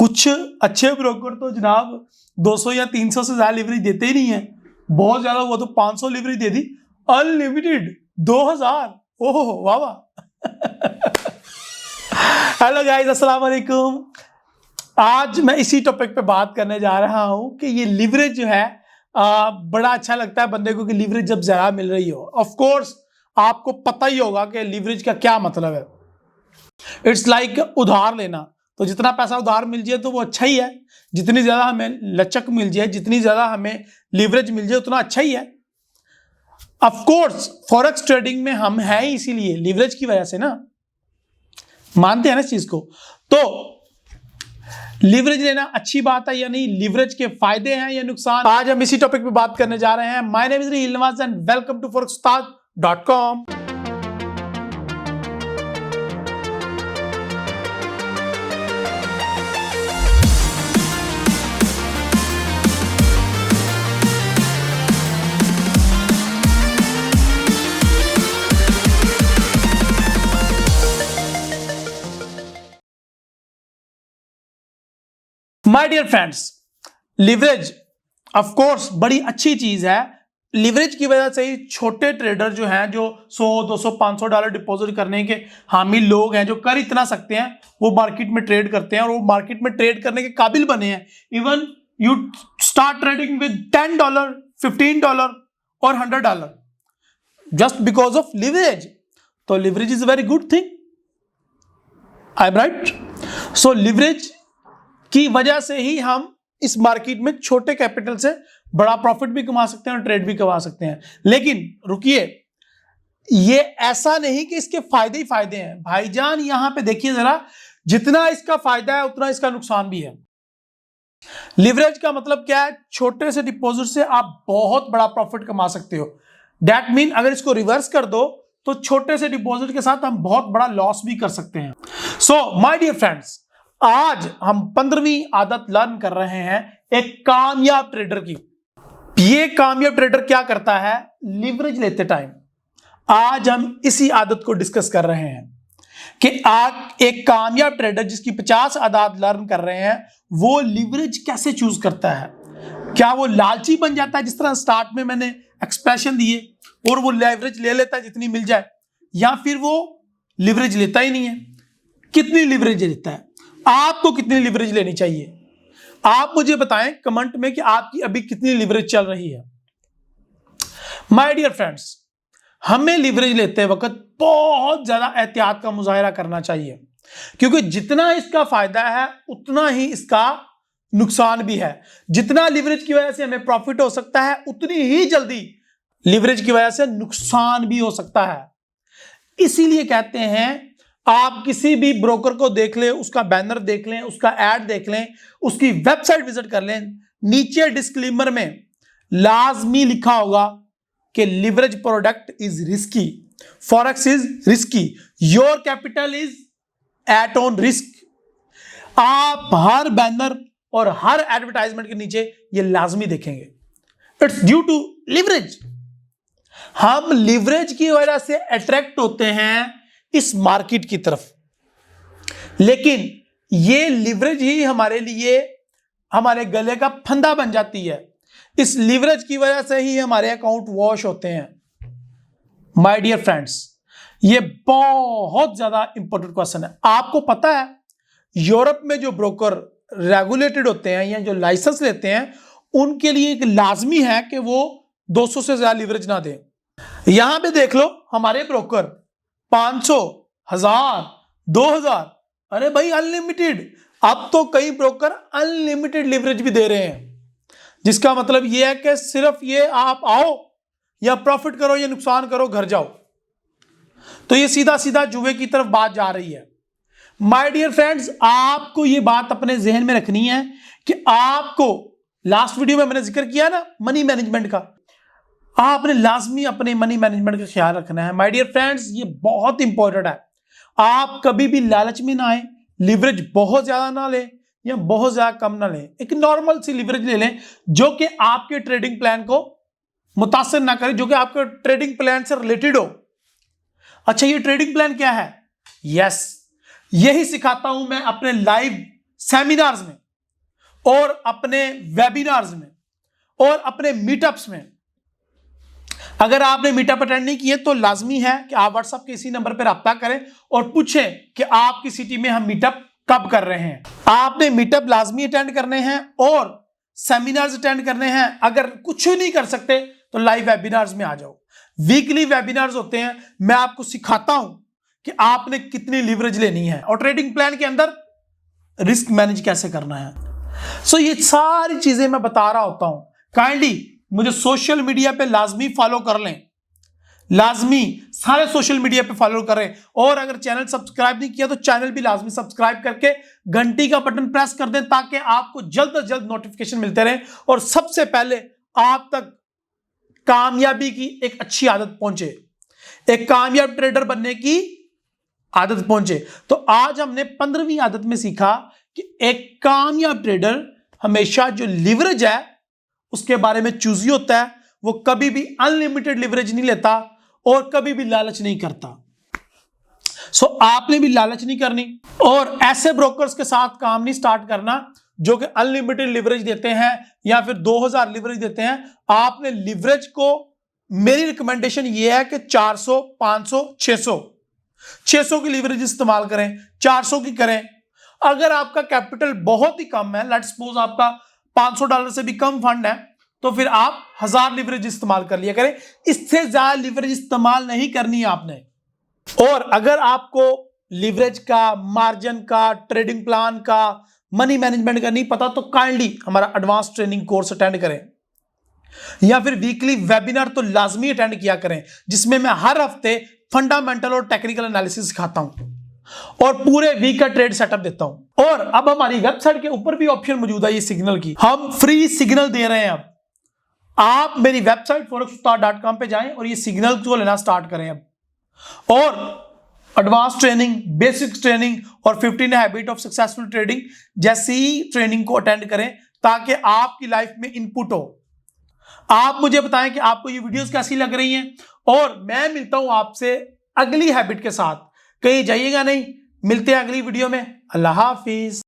कुछ अच्छे ब्रोकर तो जनाब 200 या 300 से ज्यादा लिवरेज देते ही नहीं है। बहुत ज्यादा हुआ तो 500 लिवरेज दे दी, अनलिमिटेड 2000। ओह वाह वाह। हेलो गाइस, अस्सलाम वालेकुम। आज मैं इसी टॉपिक पे बात करने जा रहा हूं कि ये लिवरेज जो है बड़ा अच्छा लगता है बंदे को कि लिवरेज जब ज्यादा मिल रही हो। ऑफ कोर्स आपको पता ही होगा कि लिवरेज का क्या मतलब है। इट्स लाइक उधार लेना। तो जितना पैसा उधार मिल जाए तो वो अच्छा ही है, जितनी ज्यादा हमें लचक मिल जाए, जितनी ज्यादा हमें लिवरेज मिल जाए उतना अच्छा ही है। ऑफ कोर्स फॉरेक्स ट्रेडिंग में हम हैं ही इसीलिए लिवरेज की वजह से ना, मानते हैं ना इस चीज को। तो लिवरेज लेना अच्छी बात है या नहीं, लिवरेज के फायदे हैं या नुकसान, आज हम इसी टॉपिक पे बात करने जा रहे हैं। माय नेम इज रील Nawaz and welcome to forex.com। My dear friends, leverage of course बड़ी अच्छी चीज है। लिवरेज की वजह से ही छोटे ट्रेडर जो हैं, जो 100, 200, $500 डिपॉजिट करने के हामी लोग हैं, जो कर इतना सकते हैं, वो मार्केट में ट्रेड करते हैं और वो मार्केट में ट्रेड करने के काबिल बने हैं। Even you start trading with $10, $15 और $100 जस्ट बिकॉज ऑफ लिवरेज। तो leverage is a very good thing, I am right. So leverage की वजह से ही हम इस मार्केट में छोटे कैपिटल से बड़ा प्रॉफिट भी कमा सकते हैं और ट्रेड भी कमा सकते हैं। लेकिन रुकिए, ये ऐसा नहीं कि इसके फायदे ही फायदे हैं भाईजान। यहां पे देखिए जरा, जितना इसका फायदा है उतना इसका नुकसान भी है। लिवरेज का मतलब क्या है? छोटे से डिपॉजिट से आप बहुत बड़ा प्रॉफिट कमा सकते हो। दैट मीन अगर इसको रिवर्स कर दो तो छोटे से डिपॉजिट के साथ हम बहुत बड़ा लॉस भी कर सकते हैं। सो माय डियर फ्रेंड्स, आज हम 15वीं आदत लर्न कर रहे हैं एक कामयाब ट्रेडर की। ये कामयाब ट्रेडर क्या करता है लिवरेज लेते टाइम? आज हम इसी आदत को डिस्कस कर रहे हैं कि आज एक कामयाब ट्रेडर जिसकी 50 आदत लर्न कर रहे हैं, वो लिवरेज कैसे चूज करता है। क्या वो लालची बन जाता है, जिस तरह स्टार्ट में मैंने एक्सप्रेशन दिए, और वो लिवरेज ले लेता है जितनी मिल जाए, या फिर वो लिवरेज लेता ही नहीं है? कितनी लिवरेज लेता है? आपको कितनी लिवरेज लेनी चाहिए? आप मुझे बताएं कमेंट में कि आपकी अभी कितनी लिवरेज चल रही है। माय डियर फ्रेंड्स, हमें लिवरेज लेते वक्त बहुत ज्यादा एहतियात का मुजाहिरा करना चाहिए, क्योंकि जितना इसका फायदा है उतना ही इसका नुकसान भी है। जितना लिवरेज की वजह से हमें प्रॉफिट हो सकता है, उतनी ही जल्दी लिवरेज की वजह से नुकसान भी हो सकता है। इसीलिए कहते हैं, आप किसी भी ब्रोकर को देख लें, उसका बैनर देख लें, उसका एड देख लें, उसकी वेबसाइट विजिट कर लें, नीचे डिस्क्लेमर में लाजमी लिखा होगा कि leverage product is risky, forex is risky, your capital is at on risk. आप हर बैनर और हर एडवर्टाइजमेंट के नीचे ये लाजमी देखेंगे, इट्स ड्यू टू लिवरेज। हम लिवरेज की वजह से अट्रैक्ट होते हैं इस मार्केट की तरफ, लेकिन ये लिवरेज ही हमारे लिए हमारे गले का फंदा बन जाती है। इस लिवरेज की वजह से ही हमारे अकाउंट वॉश होते हैं। माय डियर फ्रेंड्स, ये बहुत ज्यादा इंपॉर्टेंट क्वेश्चन है। आपको पता है यूरोप में जो ब्रोकर रेगुलेटेड होते हैं या जो लाइसेंस लेते हैं, उनके लिए एक लाजमी है कि वो 200 से ज्यादा लिवरेज ना दें। यहां पे देख लो, हमारे ब्रोकर 500, 1000, 2000, अरे भाई अनलिमिटेड। अब तो कई ब्रोकर अनलिमिटेड लिवरेज भी दे रहे हैं, जिसका मतलब यह है कि सिर्फ ये आप आओ, या प्रॉफिट करो या नुकसान करो, घर जाओ। तो ये सीधा सीधा जुए की तरफ बात जा रही है। माय डियर फ्रेंड्स, आपको ये बात अपने जहन में रखनी है कि आपको, लास्ट वीडियो में मैंने जिक्र किया ना मनी मैनेजमेंट का, आपने लाजमी अपने मनी मैनेजमेंट का ख्याल रखना है। माय डियर फ्रेंड्स, ये बहुत इंपॉर्टेंट है। आप कभी भी लालच में ना आए, लिवरेज बहुत ज्यादा ना लें या बहुत ज्यादा कम ना लें। एक नॉर्मल सी लिवरेज ले लें जो कि आपके ट्रेडिंग प्लान को मुतासिर ना करे, जो कि आपके ट्रेडिंग प्लान से रिलेटेड हो। अच्छा, ये ट्रेडिंग प्लान क्या है? यस, यही सिखाता हूं मैं अपने लाइव सेमिनार्स में और अपने वेबिनार्स में और अपने मीटअप्स में। अगर आपने मीटअप अटेंड नहीं किए तो लाजमी है कि आप व्हाट्सएप के इसी नंबर पर रब्ता करें और पूछें कि आपकी सिटी में हम मीटअप कब कर रहे हैं। आपने मीटअप लाजमी अटेंड करने हैं और सेमिनार्स अटेंड करने हैं। अगर कुछ नहीं कर सकते तो लाइव वेबिनार्स में आ जाओ। वीकली वेबिनार्स होते हैं, मैं आपको सिखाता हूं कि आपने कितनी लीवरेज लेनी है और ट्रेडिंग प्लान के अंदर रिस्क मैनेज कैसे करना है। सो ये सारी चीजें मैं बता रहा होता हूं। काइंडली मुझे सोशल मीडिया पे लाजमी फॉलो कर लें, लाजमी सारे सोशल मीडिया पे फॉलो करें। और अगर चैनल सब्सक्राइब नहीं किया तो चैनल भी लाजमी सब्सक्राइब करके घंटी का बटन प्रेस कर दें ताकि आपको जल्द से जल्द नोटिफिकेशन मिलते रहे और सबसे पहले आप तक कामयाबी की एक अच्छी आदत पहुंचे, एक कामयाब ट्रेडर बनने की आदत पहुंचे। तो आज हमने 15वीं आदत में सीखा कि एक कामयाब ट्रेडर हमेशा जो लिवरेज है उसके बारे में चूजी होता है। वो कभी भी अनलिमिटेड लिवरेज नहीं लेता और कभी भी लालच नहीं करता। सो आपने भी लालच नहीं करनी और ऐसे ब्रोकर्स के साथ काम नहीं स्टार्ट करना जो कि अनलिमिटेड लिवरेज देते हैं या फिर 2000 लिवरेज देते हैं। आपने लिवरेज को, मेरी रिकमेंडेशन ये है कि 400, 500, 600 की लिवरेज इस्तेमाल करें, 400 की करें। अगर आपका कैपिटल बहुत ही कम है, लेट्स सपोज आपका $500 से भी कम फंड है, तो फिर आप 1000 लिवरेज इस्तेमाल कर लिया करें। इससे ज्यादा लिवरेज इस्तेमाल नहीं करनी है आपने। और अगर आपको लिवरेज का, मार्जिन का, ट्रेडिंग प्लान का, मनी मैनेजमेंट का नहीं पता तो काइंडली हमारा एडवांस ट्रेनिंग कोर्स अटेंड करें या फिर वीकली वेबिनार तो लाजमी अटेंड किया करें, जिसमें मैं हर हफ्ते फंडामेंटल और टेक्निकल एनालिसिस सिखाता हूं और पूरे वीक का ट्रेड सेटअप देता हूं। और अब हमारी वेबसाइट के ऊपर भी ऑप्शन मौजूद है ये सिग्नल की, हम फ्री सिग्नल दे रहे हैं। अब आप मेरी वेबसाइट forexustar.com पे जाएं और ये सिग्नल को लेना स्टार्ट करें अब। और एडवांस ट्रेनिंग, बेसिक ट्रेनिंग और 15 हैबिट ऑफ सक्सेसफुल ट्रेडिंग जैसी ट्रेनिंग को अटेंड करें ताकि आपकी लाइफ में इनपुट हो। आप मुझे बताएं कि आपको ये वीडियोस कैसी लग रही हैं और मैं मिलता हूं आपसे अगली हैबिट के साथ। कहीं जाइएगा नहीं, मिलते हैं अगली वीडियो में। अल्लाह हाफिज।